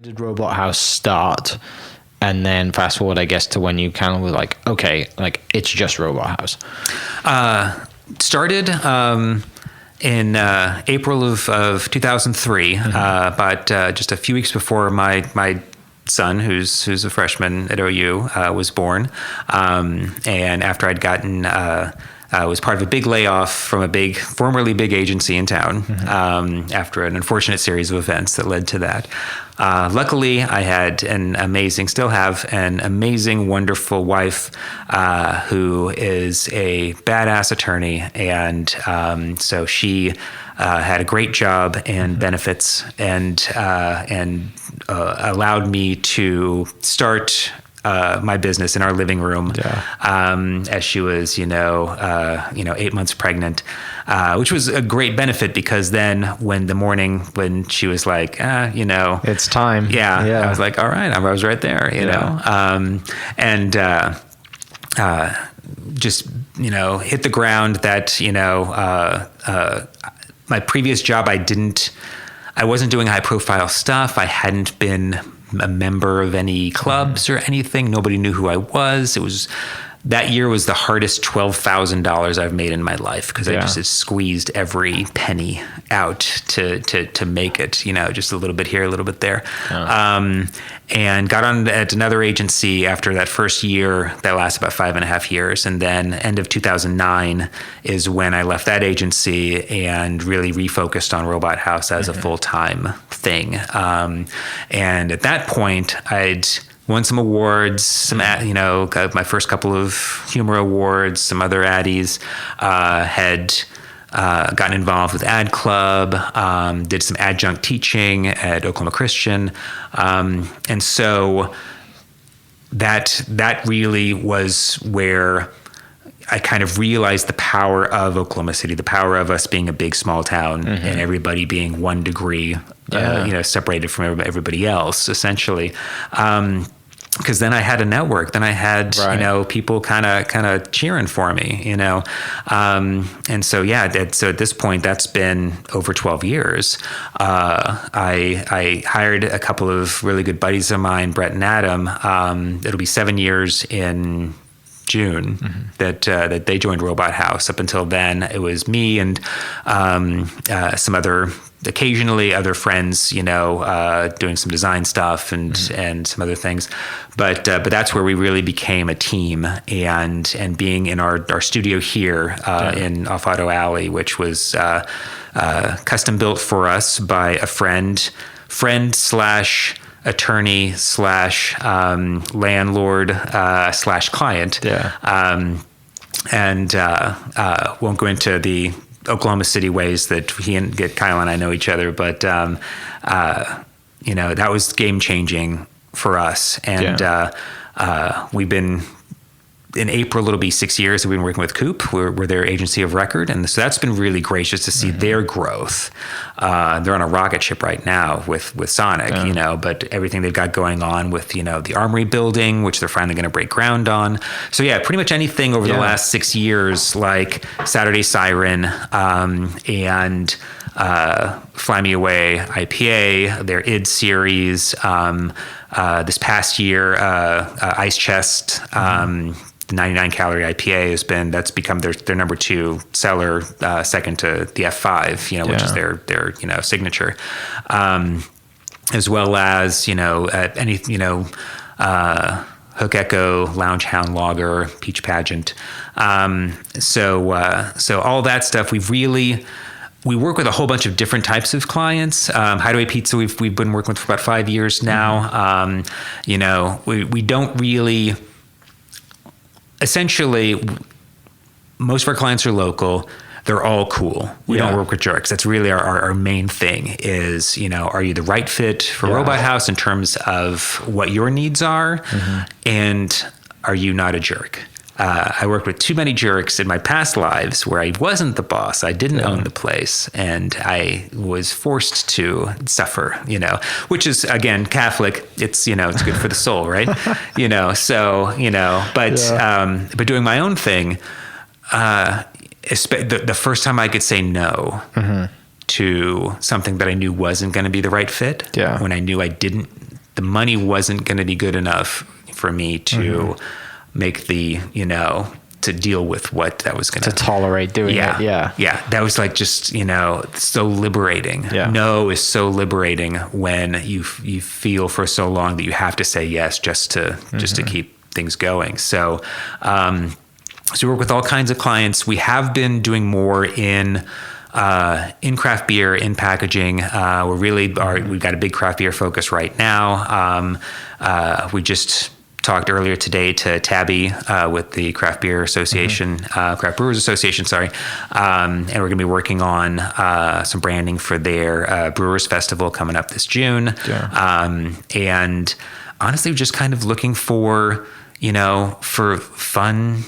Did Robot House start? And then fast forward, I guess, to when you kind of were like, okay, like it's just Robot House. Started in April of 2003, but just a few weeks before my son, who's a freshman at OU, was born, and after I'd gotten. Was part of a big layoff from a formerly big agency in town after an unfortunate series of events that led to that. Luckily, I had still have an amazing, wonderful wife who is a badass attorney. And so she had a great job and benefits and allowed me to start my business in our living room, as she was, 8 months pregnant, which was a great benefit because then when she was like, it's time. Yeah. I was like, all right, I was right there, just, hit the ground that, my previous job, I wasn't doing high profile stuff. I hadn't been a member of any clubs or anything. Nobody knew who I was. That year was the hardest $12,000 I've made in my life because I just squeezed every penny out to make it, just a little bit here, a little bit there. And got on at another agency after that first year that lasted about 5.5 years. And then end of 2009 is when I left that agency and really refocused on Robot House as a full-time thing. And at that point, I'd won some awards, got my first couple of humor awards, some other addies, had gotten involved with Ad Club, did some adjunct teaching at Oklahoma Christian. And so that really was where I kind of realized the power of Oklahoma City, the power of us being a big, small town and everybody being 1 degree, separated from everybody else, essentially. Because then I had a network. Then I had, people kind of cheering for me, and so so at this point, that's been over 12 years. I hired a couple of really good buddies of mine, Brett and Adam. It'll be 7 years in June that they joined Robot House. Up until then, it was me and occasionally other friends, doing some design stuff and some other things. But that's where we really became a team and being in our studio here in Off Auto Alley, which was custom built for us by a friend slash attorney slash landlord slash client. And won't go into the Oklahoma City ways that Kyle and I know each other, but that was game changing for us. And we've been, in April, it'll be 6 years that we've been working with COOP. We're their agency of record. And so that's been really gracious to see their growth. They're on a rocket ship right now with Sonic, but everything they've got going on with, the Armory building, which they're finally going to break ground on. So pretty much anything over the last 6 years, like Saturday Siren, and Fly Me Away IPA, their ID series, this past year, Ice Chest, the 99 calorie IPA that's become their number 2 seller, second to the F5, which is their signature, as well as Hook Echo, Lounge Hound Lager, Peach Pageant. So all that stuff we work with a whole bunch of different types of clients. Hideaway Pizza we've been working with for about 5 years now. We don't really. Essentially, most of our clients are local. They're all cool. We don't work with jerks. That's really our main thing is, are you the right fit for Robot House in terms of what your needs are? And are you not a jerk? I worked with too many jerks in my past lives where I wasn't the boss. I didn't own the place, and I was forced to suffer, which is, again, Catholic. It's, it's good for the soul, right? But doing my own thing, the first time I could say no to something that I knew wasn't going to be the right fit, when I knew I didn't the money wasn't going to be good enough for me to make the, to deal with what that was going to tolerate doing it. Yeah. That was like just, so liberating. Yeah. No is so liberating when you feel for so long that you have to say yes just to keep things going. So, so we work with all kinds of clients. We have been doing more in craft beer, in packaging. We've got a big craft beer focus right now. We just talked earlier today to Tabby with the Craft Beer Association, Craft Brewers Association, sorry. And we're going to be working on some branding for their Brewers Festival coming up this June. Yeah. And honestly, just kind of looking for, for fun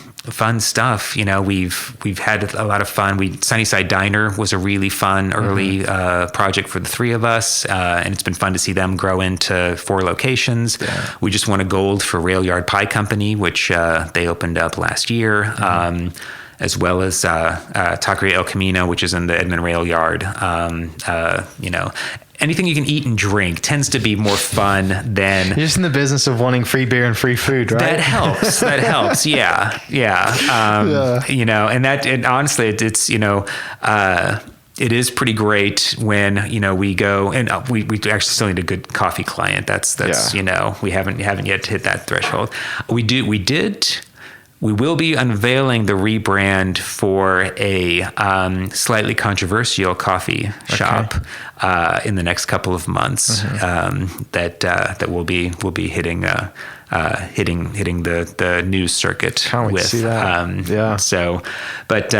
stuff. We've had a lot of fun. Sunnyside Diner was a really fun early project for the three of us, and it's been fun to see them grow into 4 locations. Yeah. We just won a gold for Rail Yard Pie Company, which they opened up last year, as well as Taqueria El Camino, which is in the Edmond Rail Yard. Anything you can eat and drink tends to be more fun than... You're just in the business of wanting free beer and free food, right? That helps. Yeah. And honestly, it's, it is pretty great when, we go and we actually still need a good coffee client. That's we haven't yet hit that threshold. We will be unveiling the rebrand for a slightly controversial coffee shop in the next couple of months. That will be hitting the news circuit. Can't wait to see that. So, but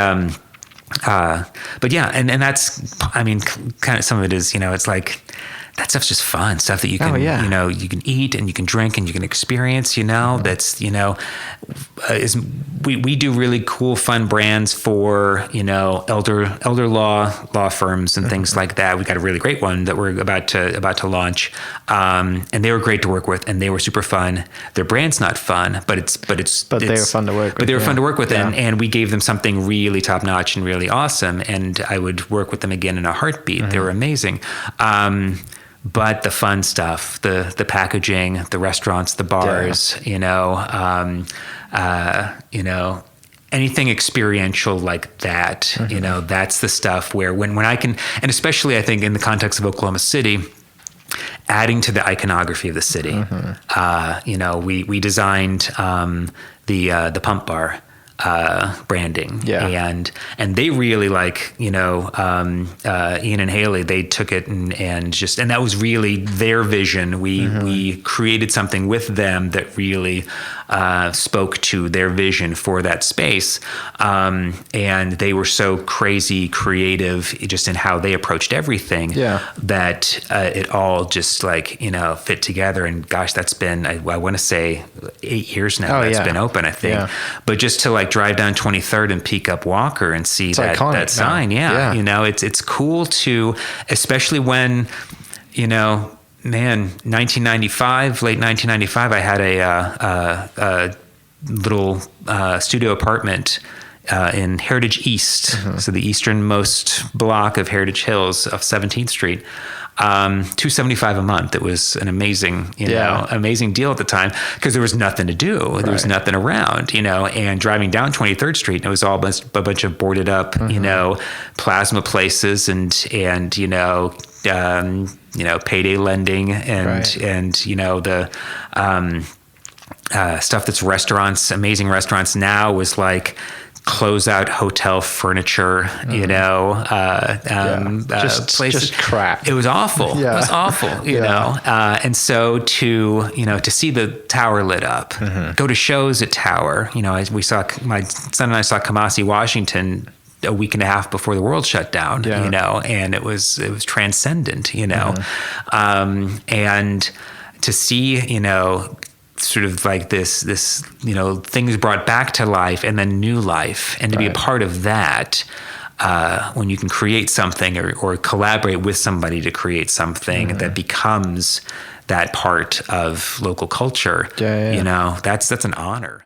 yeah, and that's, kind of some of it is, it's like, that stuff's just fun stuff that you can, you can eat and you can drink and you can experience, that's, we do really cool, fun brands for, elder law firms and things like that. We got a really great one that we're about to launch. And they were great to work with and they were super fun. Their brand's not fun, but they were fun to work with. But they were fun to work with. And we gave them something really top notch and really awesome. And I would work with them again in a heartbeat. They were amazing. But the fun stuff, the packaging, the restaurants, the bars, anything experiential like that, that's the stuff where when I can, and especially I think in the context of Oklahoma City, adding to the iconography of the city. We designed the Pump Bar branding, and they really Ian and Haley, they took it and that was really their vision. We created something with them that really spoke to their vision for that space, and they were so crazy creative just in how they approached everything that it all just fit together. And gosh, that's been I want to say 8 years now that's been open, I think. But just to drive down 23rd and peak up Walker and see that sign. It's cool to, especially when, late 1995, I had a little studio apartment in Heritage East, so the easternmost block of Heritage Hills of 17th Street. $275 a month. It was an amazing, amazing deal at the time because there was nothing to do. There was nothing around, and driving down 23rd Street, and it was all a bunch of boarded up, plasma places and payday lending and the stuff that's restaurants, amazing restaurants now was like closeout hotel furniture, just crap. It was awful. It was awful, and so to see the tower lit up, go to shows at Tower, my son and I saw Kamasi, Washington a week and a half before the world shut down, and it was transcendent, and to see, sort of like this, things brought back to life and then new life, and to be a part of that, when you can create something or collaborate with somebody to create something that becomes that part of local culture, that's an honor.